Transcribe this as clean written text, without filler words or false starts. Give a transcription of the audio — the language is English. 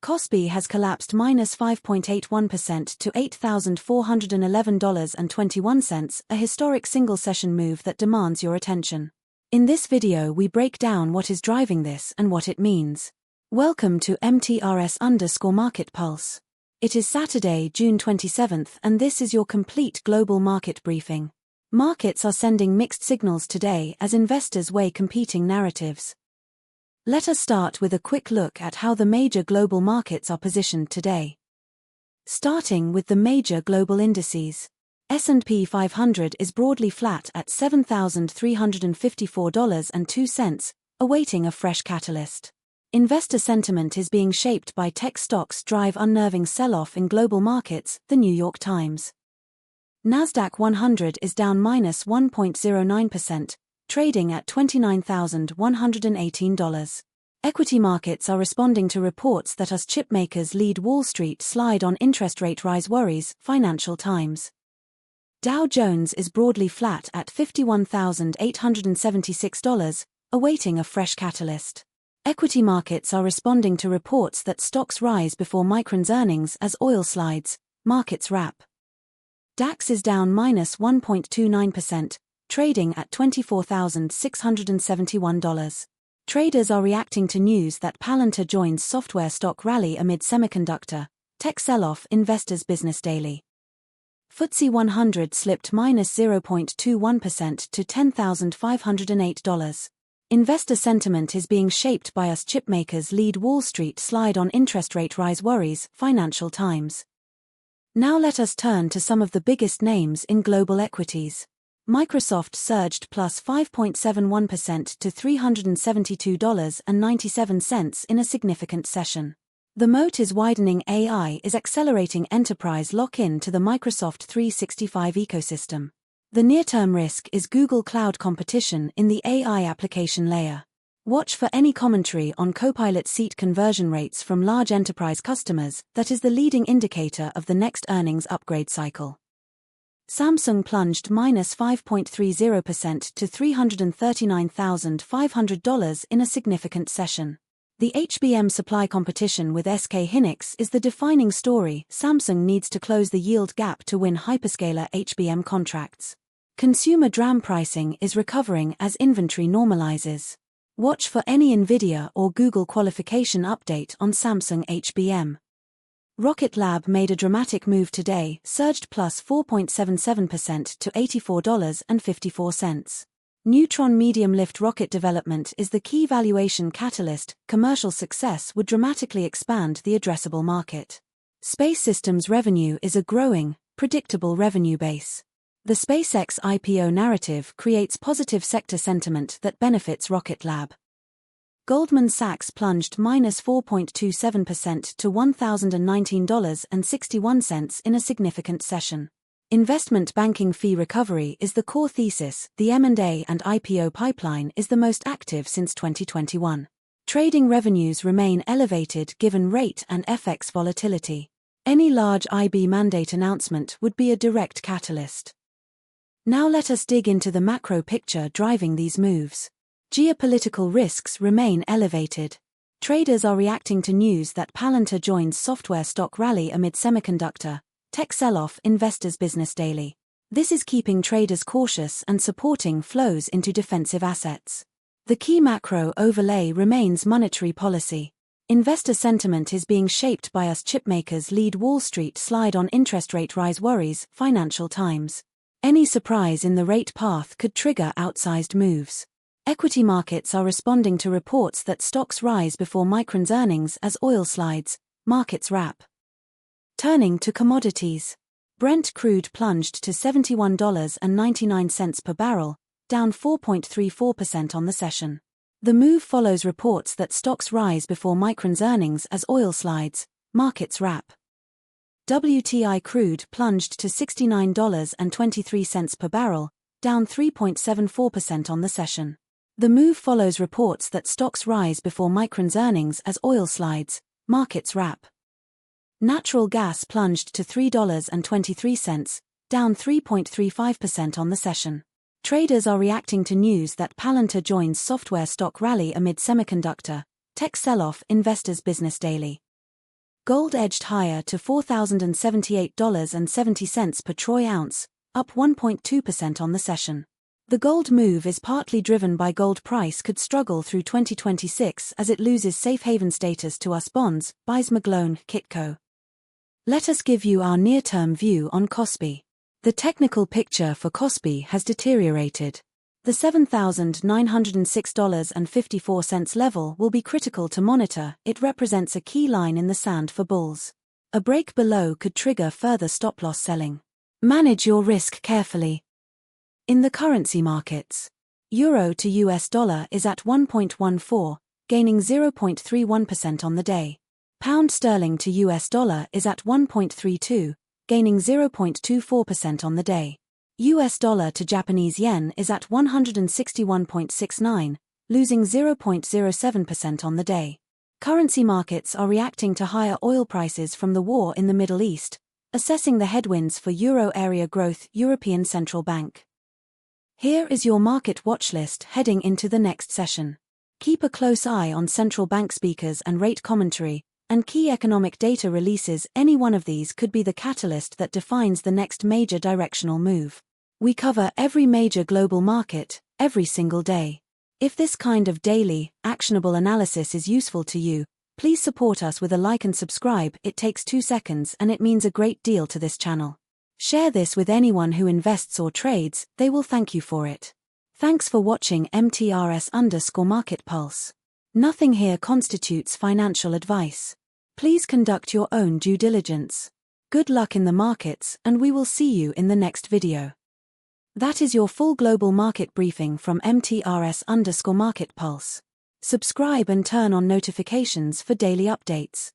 KOSPI has collapsed -5.81% to $8,411.21, a historic single-session move that demands your attention. In this video we break down what is driving this and what it means. Welcome to MTRS_Market Pulse. It is Saturday, June 27th, and this is your complete global market briefing. Markets are sending mixed signals today as investors weigh competing narratives. Let us start with a quick look at how the major global markets are positioned today. Starting with the major global indices. S&P 500 is broadly flat at $7,354.02, awaiting a fresh catalyst. Investor sentiment is being shaped by tech stocks drive unnerving sell-off in global markets, The New York Times. NASDAQ 100 is down -1.09%, trading at $29,118. Equity markets are responding to reports that US chipmakers lead Wall Street slide on interest rate rise worries, Financial Times. Dow Jones is broadly flat at $51,876, awaiting a fresh catalyst. Equity markets are responding to reports that stocks rise before Micron's earnings as oil slides, markets wrap. DAX is down -1.29%, trading at $24,671. Traders are reacting to news that Palantir joins software stock rally amid semiconductor, tech sell-off, Investors Business Daily. FTSE 100 slipped -0.21% to $10,508. Investor sentiment is being shaped by US chipmakers lead Wall Street slide on interest rate rise worries, Financial Times. Now let us turn to some of the biggest names in global equities. Microsoft surged +5.71% to $372.97 in a significant session. The moat is widening. AI is accelerating enterprise lock-in to the Microsoft 365 ecosystem. The near-term risk is Google Cloud competition in the AI application layer. Watch for any commentary on Copilot seat conversion rates from large enterprise customers. That is the leading indicator of the next earnings upgrade cycle. Samsung plunged -5.30% to $339,500 in a significant session. The HBM supply competition with SK Hynix is the defining story. Samsung needs to close the yield gap to win hyperscaler HBM contracts. Consumer DRAM pricing is recovering as inventory normalizes. Watch for any Nvidia or Google qualification update on Samsung HBM. Rocket Lab made a dramatic move today, surged +4.77% to $84.54. Neutron medium-lift rocket development is the key valuation catalyst. Commercial success would dramatically expand the addressable market. Space Systems revenue is a growing, predictable revenue base. The SpaceX IPO narrative creates positive sector sentiment that benefits Rocket Lab. Goldman Sachs plunged -4.27% to $1,019.61 in a significant session. Investment banking fee recovery is the core thesis. The M&A and IPO pipeline is the most active since 2021. Trading revenues remain elevated given rate and FX volatility. Any large IB mandate announcement would be a direct catalyst. Now let us dig into the macro picture driving these moves. Geopolitical risks remain elevated. Traders are reacting to news that Palantir joins software stock rally amid semiconductor, tech sell-off, Investors Business Daily. This is keeping traders cautious and supporting flows into defensive assets. The key macro overlay remains monetary policy. Investor sentiment is being shaped by US chipmakers lead Wall Street slide on interest rate rise worries, Financial Times. Any surprise in the rate path could trigger outsized moves. Equity markets are responding to reports that stocks rise before Micron's earnings as oil slides, markets wrap. Turning to commodities. Brent crude plunged to $71.99 per barrel, down 4.34% on the session. The move follows reports that stocks rise before Micron's earnings as oil slides, markets wrap. WTI crude plunged to $69.23 per barrel, down 3.74% on the session. The move follows reports that stocks rise before Micron's earnings as oil slides, markets wrap. Natural gas plunged to $3.23, down 3.35% on the session. Traders are reacting to news that Palantir joins software stock rally amid semiconductor, tech sell-off, Investors Business Daily. Gold edged higher to $4,078.70 per troy ounce, up 1.2% on the session. The gold move is partly driven by gold price could struggle through 2026 as it loses safe haven status to US bonds, buys McGlone, Kitco. Let us give you our near-term view on KOSPI. The technical picture for KOSPI has deteriorated. The $7,906.54 level will be critical to monitor. It represents a key line in the sand for bulls. A break below could trigger further stop-loss selling. Manage your risk carefully. In the currency markets, euro to US dollar is at 1.14, gaining 0.31% on the day. Pound sterling to US dollar is at 1.32, gaining 0.24% on the day. US dollar to Japanese yen is at 161.69, losing 0.07% on the day. Currency markets are reacting to higher oil prices from the war in the Middle East, assessing the headwinds for euro area growth. European Central Bank. Here is your market watch list heading into the next session. Keep a close eye on central bank speakers and rate commentary, and key economic data releases. Any one of these could be the catalyst that defines the next major directional move. We cover every major global market, every single day. If this kind of daily, actionable analysis is useful to you, please support us with a like and subscribe. It takes 2 seconds and it means a great deal to this channel. Share this with anyone who invests or trades, they will thank you for it. Thanks for watching MTRS_Market Pulse. Nothing here constitutes financial advice. Please conduct your own due diligence. Good luck in the markets, and we will see you in the next video. That is your full global market briefing from MTRS_Market Pulse. Subscribe and turn on notifications for daily updates.